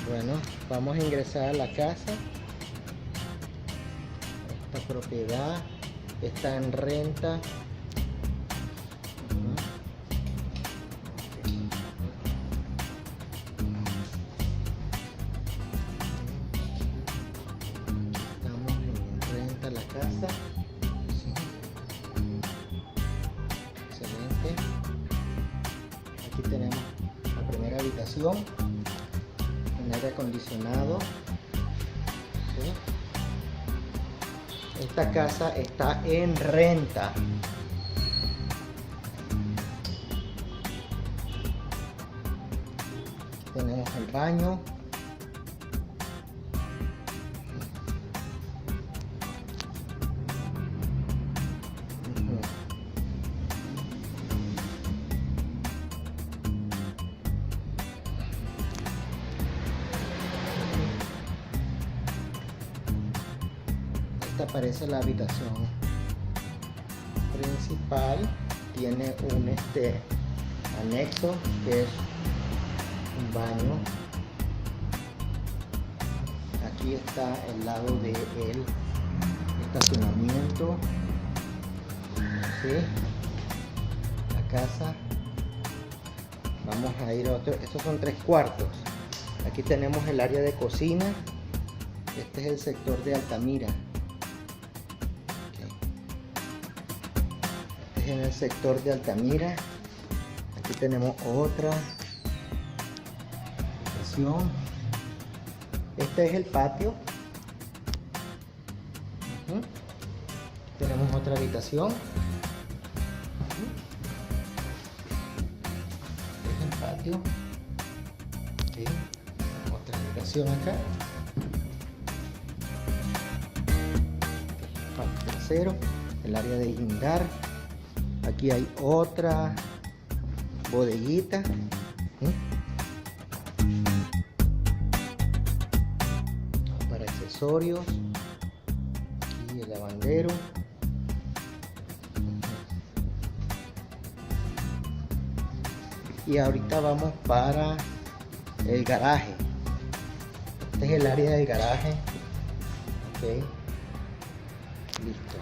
Bueno, vamos a ingresar a la casa. Esta propiedad está en renta. Estamos en renta la casa. Sí. Excelente. Aquí tenemos la primera habitación, un aire acondicionado. ¿Sí? Esta casa está en renta. Tenemos el baño. Esta parece la habitación principal. Tiene un anexo que es un baño. Aquí está el lado del estacionamiento. ¿Sí? La casa. Vamos a ir a otro. Estos son 3 cuartos. Aquí tenemos el área de cocina. Este es el sector de Altamira. Este es en el sector de Altamira. Aquí tenemos otra habitación. Este es el patio. Tenemos otra habitación. Este es el patio. ¿Sí? Otra habitación acá. Patio trasero. El área de guindar. Aquí hay otra bodeguita. Para accesorios. Aquí el lavandero. Y ahorita vamos para el garaje. Este es el área del garaje. Ok. Listo.